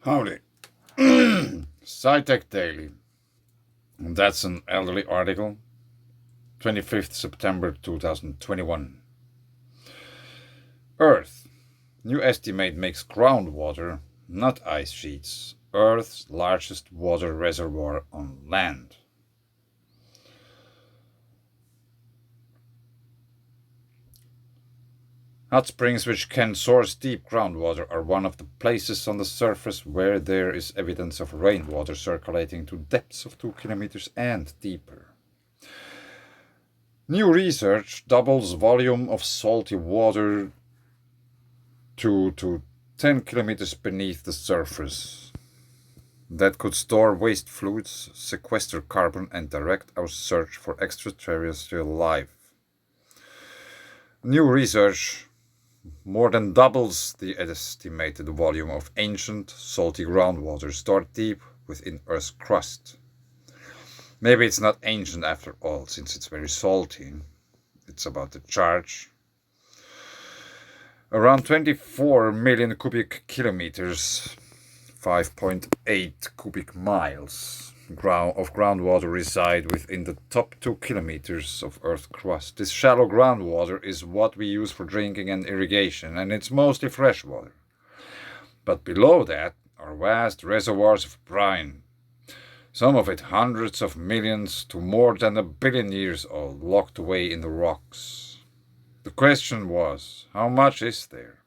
Howdy. SciTech Daily. That's an elderly article. 25th September 2021. Earth. New estimate makes groundwater, not ice sheets, Earth's largest water reservoir on land. Hot springs which can source deep groundwater are one of the places on the surface where there is evidence of rainwater circulating to depths of 2 kilometers and deeper. New research doubles volume of salty water 2 to 10 kilometers beneath the surface. That could store waste fluids, sequester carbon, and direct our search for extraterrestrial life. New research more than doubles the estimated volume of ancient, salty groundwater stored deep within Earth's crust. Maybe it's not ancient after all, since it's very salty. It's about the charge. Around 24 million cubic kilometers, 5.8 cubic miles of groundwater reside within the top 2 kilometers of Earth's crust. This shallow groundwater is what we use for drinking and irrigation, and it's mostly fresh water. But below that are vast reservoirs of brine, some of it hundreds of millions to more than 1 billion years old, locked away in the rocks. The question was, how much is there?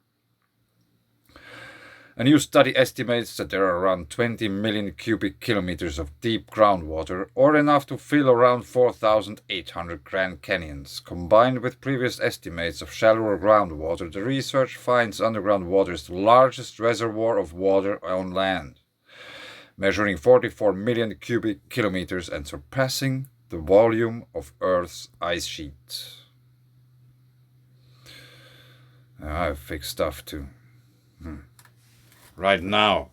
A new study estimates that there are around 20 million cubic kilometers of deep groundwater, or enough to fill around 4,800 Grand Canyons. Combined with previous estimates of shallower groundwater, the research finds underground water is the largest reservoir of water on land, measuring 44 million cubic kilometers and surpassing the volume of Earth's ice sheet. I have fixed stuff too. Right now.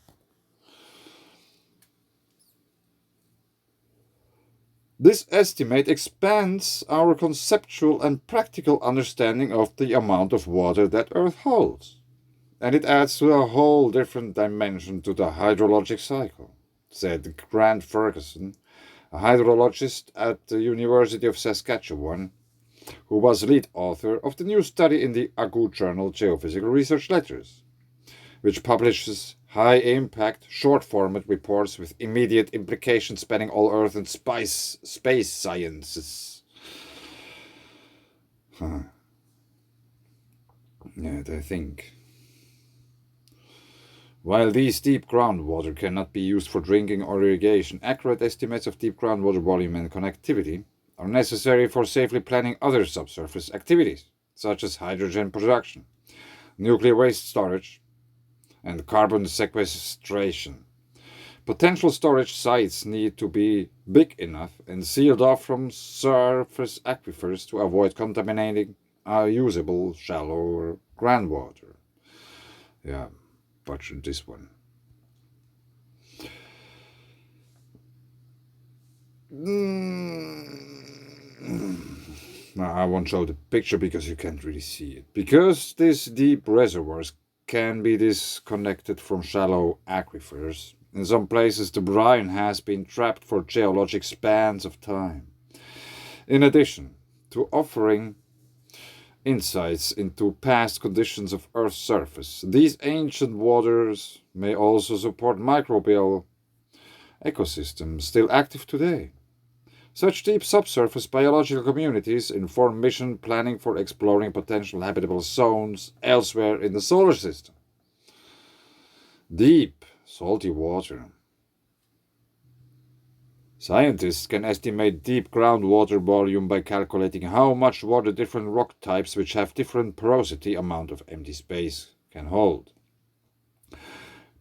This estimate expands our conceptual and practical understanding of the amount of water that Earth holds. And it adds to a whole different dimension to the hydrologic cycle, said Grant Ferguson, a hydrologist at the University of Saskatchewan, who was lead author of the new study in the AGU journal Geophysical Research Letters, which publishes high-impact, short-format reports with immediate implications spanning all Earth and space sciences. Yeah, I think. While these deep groundwater cannot be used for drinking or irrigation, accurate estimates of deep groundwater volume and connectivity are necessary for safely planning other subsurface activities, such as hydrogen production, nuclear waste storage, and carbon sequestration. Potential storage sites need to be big enough and sealed off from surface aquifers to avoid contaminating usable shallower groundwater. Yeah, butchered this one. I won't show the picture because you can't really see it. Because these deep reservoirs can be disconnected from shallow aquifers. In some places, the brine has been trapped for geologic spans of time. In addition to offering insights into past conditions of Earth's surface, these ancient waters may also support microbial ecosystems still active today. Such deep subsurface biological communities inform mission planning for exploring potential habitable zones elsewhere in the solar system. Deep, salty water. Scientists can estimate deep groundwater volume by calculating how much water different rock types which have different porosity amount of empty space can hold.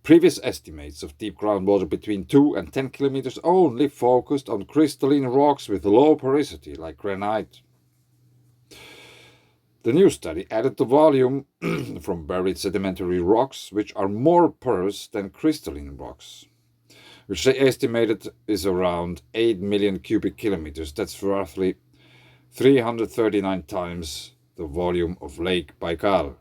Previous estimates of deep groundwater between 2 and 10 kilometers only focused on crystalline rocks with low porosity, like granite. The new study added the volume from buried sedimentary rocks, which are more porous than crystalline rocks, which they estimated is around 8 million cubic kilometers. That's roughly 339 times the volume of Lake Baikal.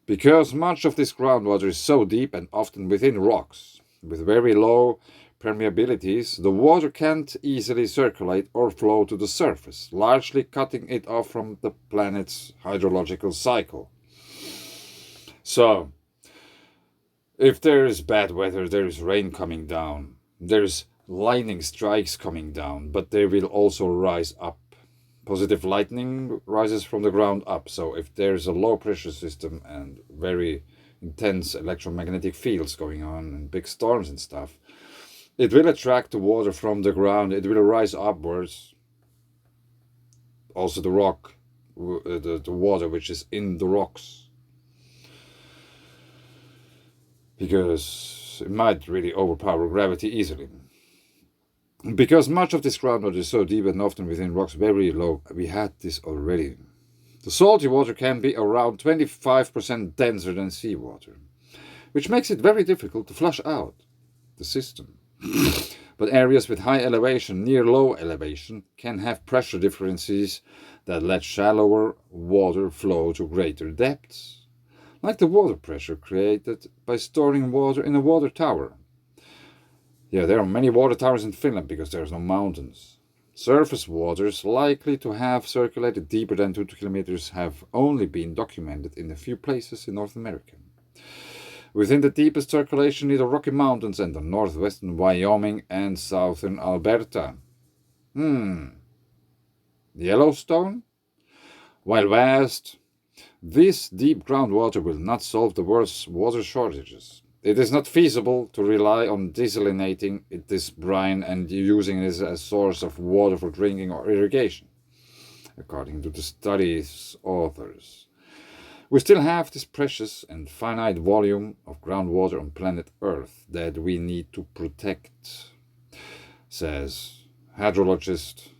Because much of this groundwater is so deep and often within rocks, with very low permeabilities, the water can't easily circulate or flow to the surface, largely cutting it off from the planet's hydrological cycle. So, if there is bad weather, there is rain coming down, there is lightning strikes coming down, but they will also rise up. Positive lightning rises from the ground up, so if there's a low pressure system and very intense electromagnetic fields going on and big storms and stuff, it will attract the water from the ground, it will rise upwards. Also the rock, the water which is in the rocks, because it might really overpower gravity easily. Because much of this groundwater is so deep and often within rocks very low, we had this already. The salty water can be around 25% denser than seawater, which makes it very difficult to flush out the system. But areas with high elevation near low elevation can have pressure differences that let shallower water flow to greater depths, like the water pressure created by storing water in a water tower. Yeah, there are many water towers in Finland because there's no mountains. Surface waters likely to have circulated deeper than 2 kilometers have only been documented in a few places in North America. Within the deepest circulation near the Rocky Mountains and the northwestern Wyoming and southern Alberta. Yellowstone? While vast, this deep groundwater will not solve the world's water shortages. It is not feasible to rely on desalinating this brine and using it as a source of water for drinking or irrigation, according to the study's authors. We still have this precious and finite volume of groundwater on planet Earth that we need to protect, says hydrologist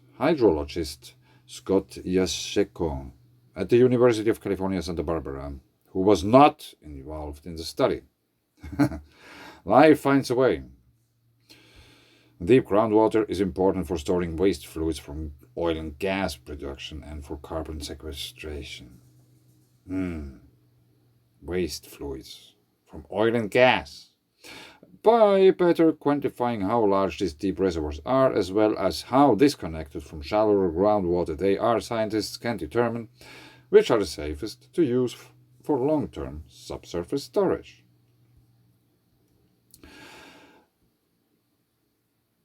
Scott Yasheko at the University of California, Santa Barbara, who was not involved in the study. Life finds a way. Deep groundwater is important for storing waste fluids from oil and gas production and for carbon sequestration. Waste fluids from oil and gas. By better quantifying how large these deep reservoirs are, as well as how disconnected from shallower groundwater they are, scientists can determine which are the safest to use for long-term subsurface storage.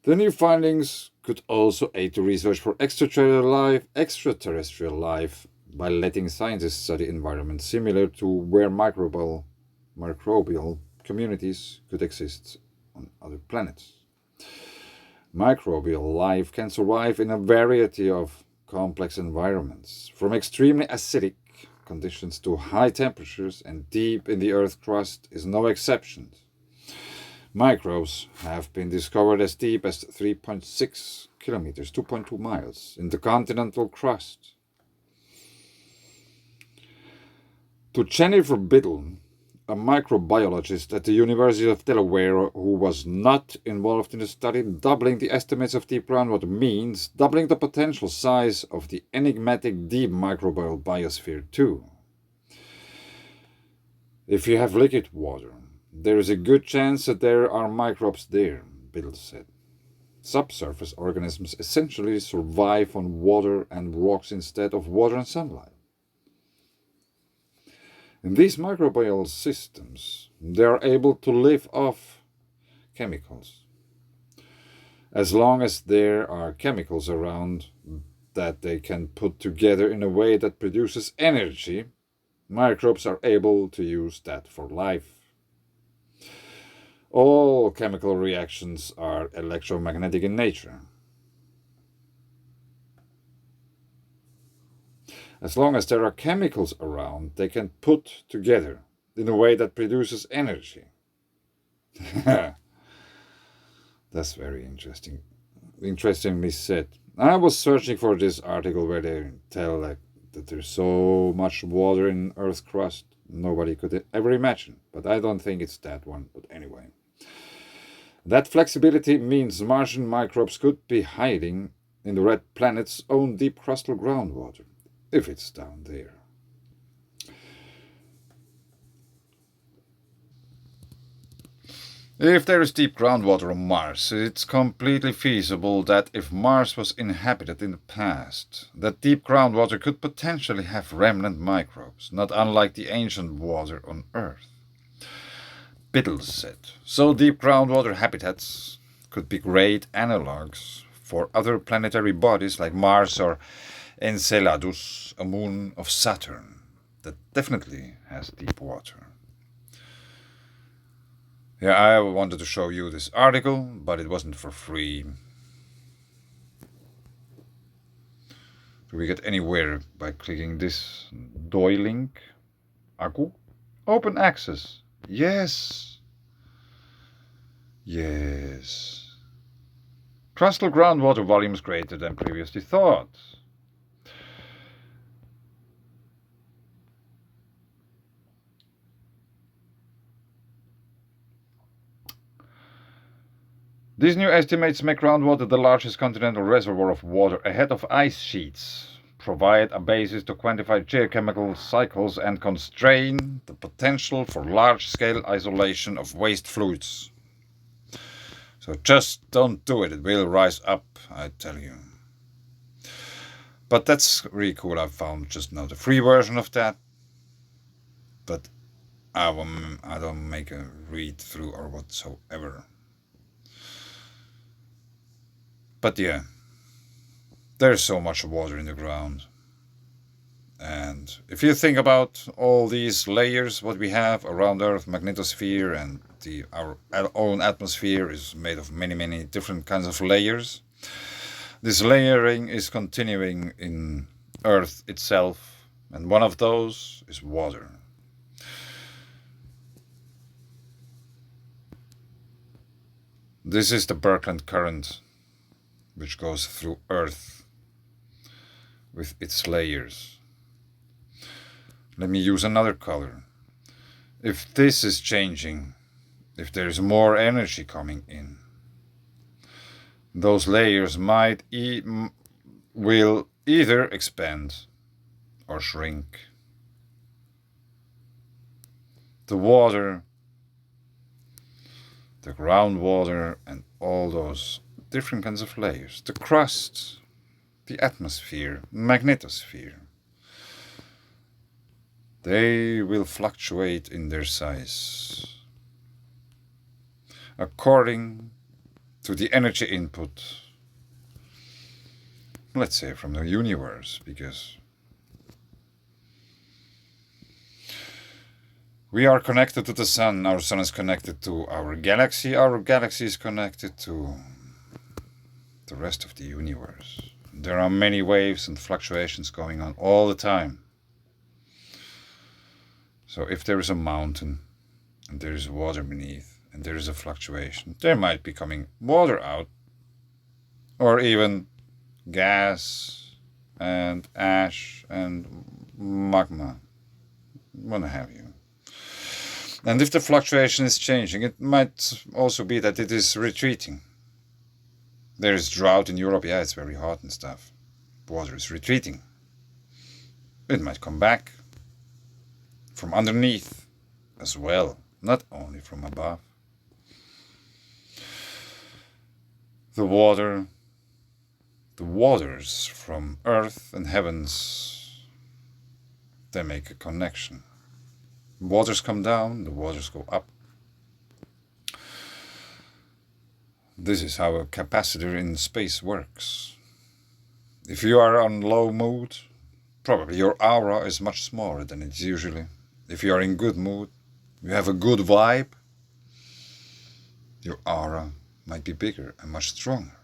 The new findings could also aid the research for extraterrestrial life by letting scientists study environments similar to where microbial communities could exist on other planets. Microbial life can survive in a variety of complex environments, from extremely acidic conditions to high temperatures, and deep in the Earth's crust is no exception. Microbes have been discovered as deep as 3.6 kilometers, 2.2 miles, in the continental crust. To Jennifer Biddle, a microbiologist at the University of Delaware who was not involved in the study, doubling the estimates of deep groundwater means doubling the potential size of the enigmatic deep microbial biosphere too. If you have liquid water, there is a good chance that there are microbes there, Biddle said. Subsurface organisms essentially survive on water and rocks instead of water and sunlight. In these microbial systems, they are able to live off chemicals. As long as there are chemicals around that they can put together in a way that produces energy, microbes are able to use that for life. All chemical reactions are electromagnetic in nature. As long as there are chemicals around, they can put together in a way that produces energy. That's very interesting. Interestingly said. I was searching for this article where they tell that there's so much water in Earth's crust nobody could ever imagine. But I don't think it's that one. But anyway. That flexibility means Martian microbes could be hiding in the red planet's own deep crustal groundwater, if it's down there. If there is deep groundwater on Mars, it's completely feasible that if Mars was inhabited in the past, that deep groundwater could potentially have remnant microbes, not unlike the ancient water on Earth. Biddle said, so deep groundwater habitats could be great analogues for other planetary bodies like Mars or Enceladus, a moon of Saturn, that definitely has deep water. Yeah, I wanted to show you this article, but it wasn't for free. Do we get anywhere by clicking this DOI link? Aku? Open access. Yes. Yes. Crustal groundwater volumes greater than previously thought. These new estimates make groundwater the largest continental reservoir of water ahead of ice sheets, provide a basis to quantify geochemical cycles and constrain the potential for large-scale isolation of waste fluids. So just don't do it, it will rise up, I tell you. But that's really cool, I found just now the free version of that. But I don't make a read through or whatsoever. But yeah, there's so much water in the ground. And if you think about all these layers, what we have around Earth, magnetosphere, and our own atmosphere is made of many, many different kinds of layers. This layering is continuing in Earth itself, and one of those is water. This is the Birkeland current, which goes through Earth with its layers. Let me use another color. If this is changing, if there's more energy coming in, those layers will either expand or shrink. The water, the groundwater, and all those different kinds of layers. The crust, the atmosphere, magnetosphere. They will fluctuate in their size according to the energy input, let's say from the universe, because we are connected to the sun, our sun is connected to our galaxy is connected to the rest of the universe. There are many waves and fluctuations going on all the time. So if there is a mountain and there is water beneath and there is a fluctuation, there might be coming water out, or even gas and ash and magma, what have you. And if the fluctuation is changing, it might also be that it is retreating. There is drought in Europe, yeah, it's very hot and stuff. Water is retreating. It might come back from underneath as well, not only from above. The waters from earth and heavens, they make a connection. Waters come down, the waters go up. This is how a capacitor in space works. If you are on low mood, probably your aura is much smaller than it's usually. If you are in good mood, you have a good vibe, your aura might be bigger and much stronger.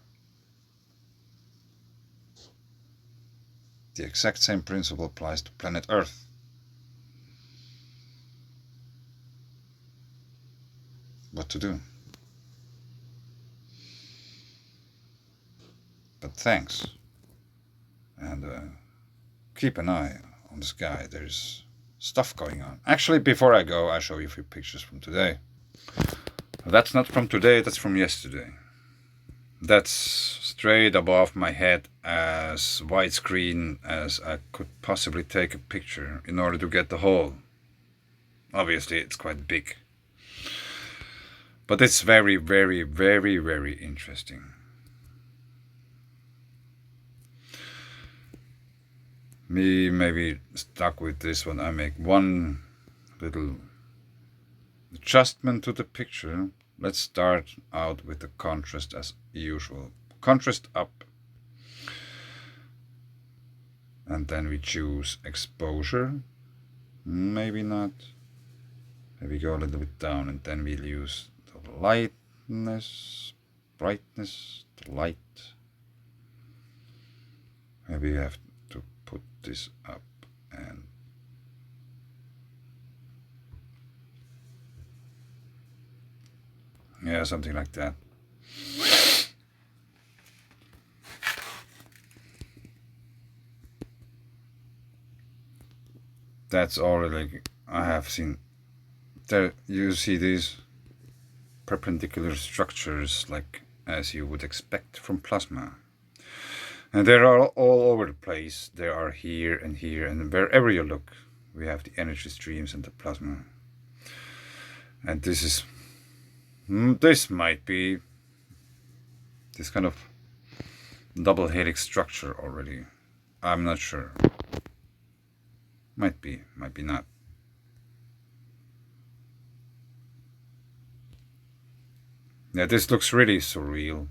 The exact same principle applies to planet Earth. What to do? But thanks. And keep an eye on the sky. There's stuff going on. Actually, before I go, I'll show you a few pictures from today. That's not from today, that's from yesterday. That's straight above my head, as widescreen as I could possibly take a picture in order to get the whole. Obviously, it's quite big. But it's very, very, very, very interesting. Me maybe stuck with this one. I make one little adjustment to the picture. Let's start out with the contrast as usual. Contrast up. And then we choose exposure. Maybe not. Maybe go a little bit down, and then we'll use the lightness, brightness, the light. Maybe we have to put this up and yeah, something like that. That's already, I have seen there. You see these perpendicular structures like as you would expect from plasma, and they are all over the place. They are here, and wherever you look we have the energy streams and the plasma. And this might be this kind of double helix structure already. I'm not sure. Might be not. Yeah, this looks really surreal.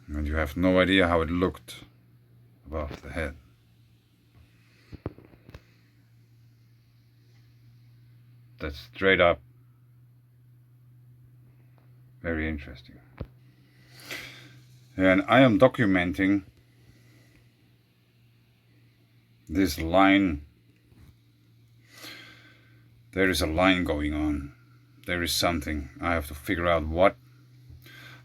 And you have no idea how it looked above the head. That's straight up very interesting. And I am documenting this line. There is a line going on. There is something. I have to figure out what.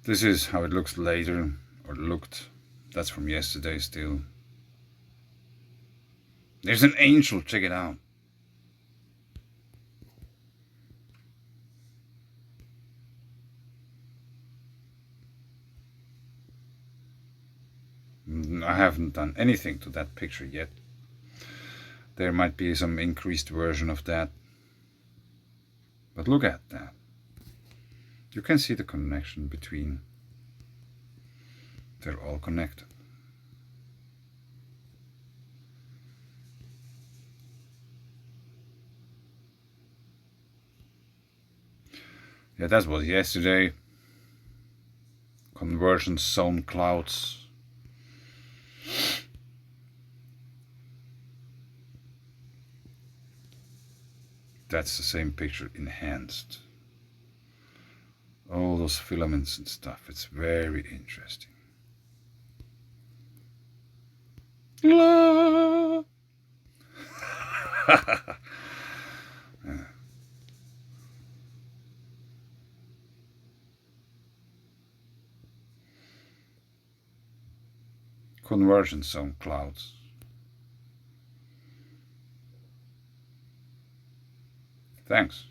This is how it looks later, or looked. That's from yesterday still. There's an angel, check it out. I haven't done anything to that picture yet. There might be some increased version of that. But look at that. You can see the connection between. They're all connected. Yeah, that was yesterday. Convergence zone clouds. That's the same picture enhanced. All those filaments and stuff. It's very interesting. La. Yeah. Convergence zone clouds. Thanks.